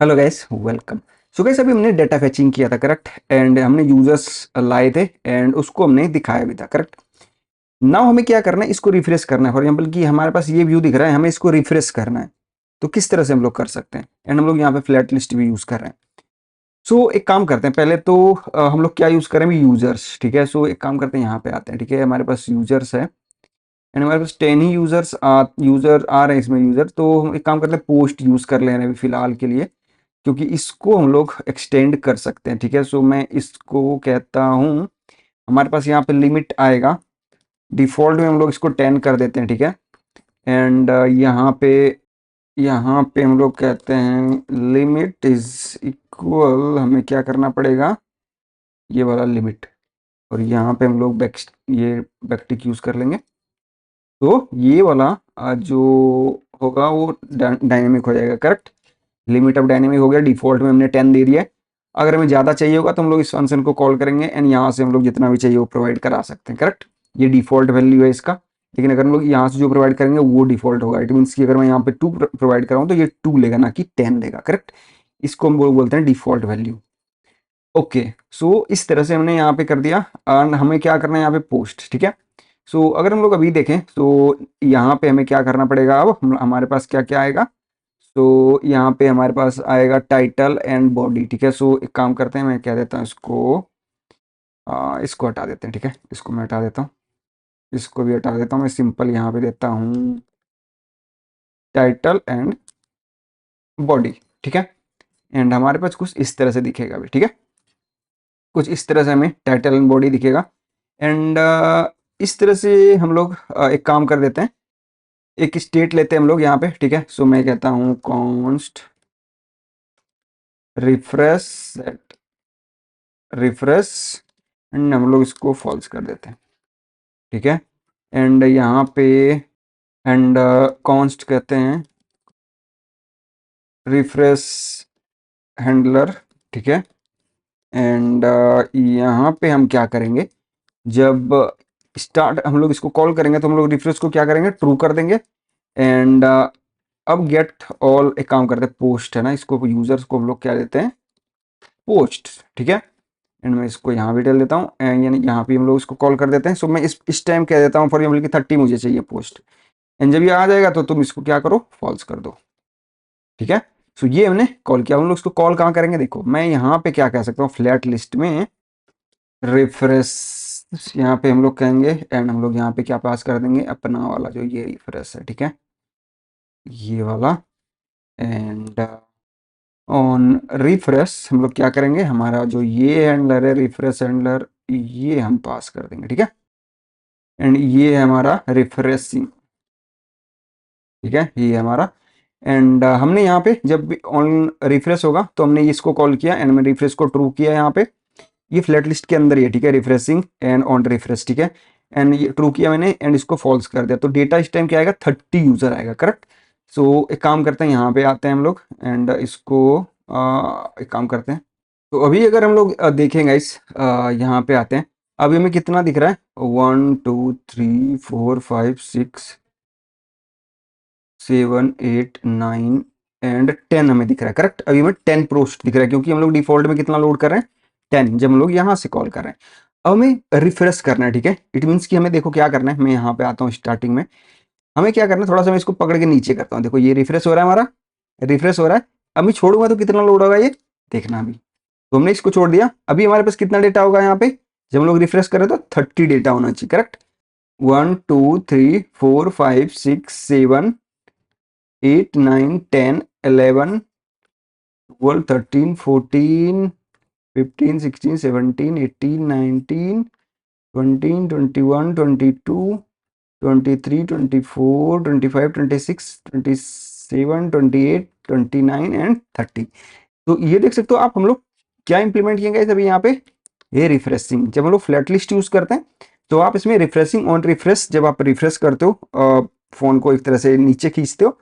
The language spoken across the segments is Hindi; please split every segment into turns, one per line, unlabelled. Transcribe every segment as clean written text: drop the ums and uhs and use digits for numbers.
Hello guys, welcome. So guys, अभी हमने डेटा फैचिंग किया था, करेक्ट। एंड हमने यूजर्स लाए थे एंड उसको हमने दिखाया भी था, करेक्ट। नाउ हमें क्या करना है, इसको रिफ्रेश करना है। फॉर एग्जांपल कि हमारे पास ये व्यू दिख रहा है, हमें इसको रिफ्रेश करना है। तो किस तरह से हम लोग कर सकते हैं। एंड हम लोग यहाँ पे फ्लैट लिस्ट भी यूज कर रहे हैं। सो एक काम करते हैं, पहले तो हम लोग क्या यूज करेंगे, यूजर्स। ठीक है, सो एक काम करते हैं, यहाँ पे आते हैं। ठीक है, हमारे पास यूजर्स है एंड हमारे पास 10 ही यूजर आ रहे हैं इसमें यूजर। तो हम एक काम करते हैं, पोस्ट यूज कर ले रहे हैं अभी फिलहाल के लिए, क्योंकि इसको हम लोग एक्सटेंड कर सकते हैं। ठीक है, सो मैं इसको कहता हूँ, हमारे पास यहाँ पे लिमिट आएगा। डिफ़ॉल्ट में हम लोग इसको 10 कर देते हैं। ठीक है, एंड यहाँ पे हम लोग कहते हैं लिमिट इज इक्वल, हमें क्या करना पड़ेगा, ये वाला लिमिट। और यहाँ पे हम लोग ये बैकटिक यूज़ कर लेंगे। तो ये वाला जो होगा वो डायनेमिक हो जाएगा, करेक्ट। लिमिट ऑफ डायनेमिक हो गया, डिफ़ॉल्ट में हमने 10 दे दिया है। अगर हमें ज़्यादा चाहिए होगा तो हम लोग इस फंक्शन को कॉल करेंगे एंड यहाँ से हम लोग जितना भी चाहिए वो प्रोवाइड करा सकते हैं, करेक्ट। ये डिफ़ॉल्ट वैल्यू है इसका। लेकिन अगर हम लोग यहाँ से जो प्रोवाइड करेंगे वो डिफ़ॉल्ट होगा। इट मीन्स कि अगर मैं यहाँ पे 2 प्रोवाइड कराऊँ तो ये 2 लेगा, ना कि 10 लेगा, करेक्ट। इसको हम बोलते हैं डिफ़ॉल्ट वैल्यू। ओके, सो इस तरह से हमने यहाँ पे कर दिया। एंड हमें क्या करना है यहाँ पे, पोस्ट। ठीक है, सो अगर हम लोग अभी देखें तो यहाँ पे हमें क्या करना पड़ेगा, अब हमारे पास क्या क्या आएगा। सो यहाँ पे हमारे पास आएगा टाइटल एंड बॉडी। ठीक है, सो एक काम करते हैं, मैं क्या देता हूँ इसको, इसको हटा देते हैं। ठीक है, इसको मैं हटा देता हूँ, इसको भी हटा देता हूँ। मैं सिंपल यहाँ पे देता हूँ टाइटल एंड बॉडी। ठीक है, एंड हमारे पास कुछ इस तरह से दिखेगा अभी। ठीक है, कुछ इस तरह से हमें टाइटल एंड बॉडी दिखेगा। एंड इस तरह से हम लोग एक काम कर देते हैं, एक स्टेट लेते हैं हम लोग यहाँ पे। ठीक है, सो मैं कहता हूँ const refresh set refresh, and हम लोग इसको फॉल्स कर देते हैं। ठीक है, एंड यहाँ पे एंड कॉन्स्ट कहते हैं रिफ्रेश हैंडलर। ठीक है, एंड यहाँ पे हम क्या करेंगे, जब स्टार्ट हम लोग इसको कॉल करेंगे तो हम लोग रिफ्रेश को क्या करेंगे, ट्रू कर देंगे। एंड अब गेट ऑल एक काम करते हैं, पोस्ट है ना, इसको यूजर्स को हम लोग क्या देते हैं, पोस्ट। ठीक है, एंड मैं इसको यहाँ भी डाल देता हूँ एंड यानी यहाँ पे हम लोग इसको कॉल कर देते हैं। सो मैं इस टाइम कह देता हूँ फॉर एग्जाम्पल कि 30 मुझे चाहिए पोस्ट। एंड जब ये आ जाएगा तो तुम इसको क्या करो, फॉल्स कर दो। ठीक है, सो ये हमने कॉल किया। हम लोग इसको कॉल कहाँ करेंगे, देखो मैं यहाँ पे क्या कह सकता हूँ, फ्लैट लिस्ट में रिफ्रेश, यहाँ पे हम लोग कहेंगे एंड हम लोग यहाँ पे क्या पास कर देंगे, अपना वाला जो ये रिफ्रेश है। ठीक है, ये वाला। एंड ऑन रिफ्रेश हम लोग क्या करेंगे, हमारा जो ये हैंडलर है रिफ्रेश हैंडलर, ये हम पास कर देंगे। ठीक है, एंड ये है हमारा रिफ्रेशिंग। ठीक है, ये है हमारा। एंड हमने यहाँ पे जब भी ऑन रिफ्रेश होगा तो हमने इसको कॉल किया एंड मैं रिफ्रेश को ट्रू किया यहाँ पे। ये फ्लैट लिस्ट के अंदर ही है। ठीक है, रिफ्रेशिंग एंड ऑन रिफ्रेश। ठीक है, एंड ये ट्रू किया मैंने एंड इसको फॉल्स कर दिया। तो डेटा इस टाइम क्या आएगा, 30 यूजर आएगा, करेक्ट। सो एक काम करते हैं, यहाँ पे आते हैं हम लोग एंड इसको एक काम करते हैं। तो अभी अगर हम लोग देखेंगे इस यहाँ पे आते हैं, अभी हमें कितना दिख रहा है, 1 2 3 4 5 6 7 8 9 एंड 10 हमें दिख रहा है, करेक्ट। अभी हमें 10 पोस्ट दिख रहा है क्योंकि हम लोग डिफॉल्ट में कितना लोड कर रहे हैं, 10, जब हम लोग यहाँ से कॉल कर रहे हैं। अब हमें रिफ्रेश करना है। ठीक है, इट मीन्स कि हमें देखो क्या करना है, मैं यहाँ पे आता हूँ स्टार्टिंग में। हमें क्या करना है, थोड़ा सा मैं इसको पकड़ के नीचे करता हूँ। देखो ये रिफ्रेश हो रहा है, हमारा रिफ्रेश हो रहा है। अब मैं छोड़ूंगा तो कितना लोड होगा ये देखना अभी। तो हमने इसको छोड़ दिया। अभी हमारे पास कितना डेटा होगा यहाँ पे, जब हम लोग रिफ्रेश करें तो 30 डेटा होना चाहिए, करेक्ट। 1 2 3 4 5 6 7 8 9 10 11 12 13 14 15 16 17 18 19 20 21 22 23 24 25 26 27 28 29 एंड 30। तो ये देख सकते हो आप, हम लोग क्या इंप्लीमेंट किए गए अभी यहाँ पे, ये रिफ्रेशिंग। जब हम लोग फ्लैट लिस्ट यूज करते हैं तो आप इसमें रिफ्रेशिंग ऑन रिफ्रेश, जब आप रिफ्रेश करते हो फोन को एक तरह से नीचे खींचते हो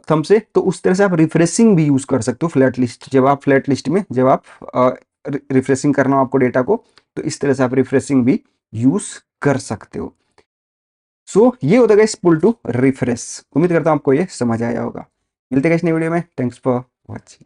थंब से, तो उस तरह से आप रिफ्रेशिंग भी यूज कर सकते हो फ्लैट लिस्ट। जब आप फ्लैट लिस्ट में जब आप रिफ्रेशिंग करना हो आपको डेटा को, तो इस तरह से आप रिफ्रेशिंग भी यूज कर सकते हो। सो ये होता है पुल टू रिफ्रेश। उम्मीद करता हूँ आपको ये समझ आया होगा। मिलते हैं इस नई वीडियो में। Thanks for watching.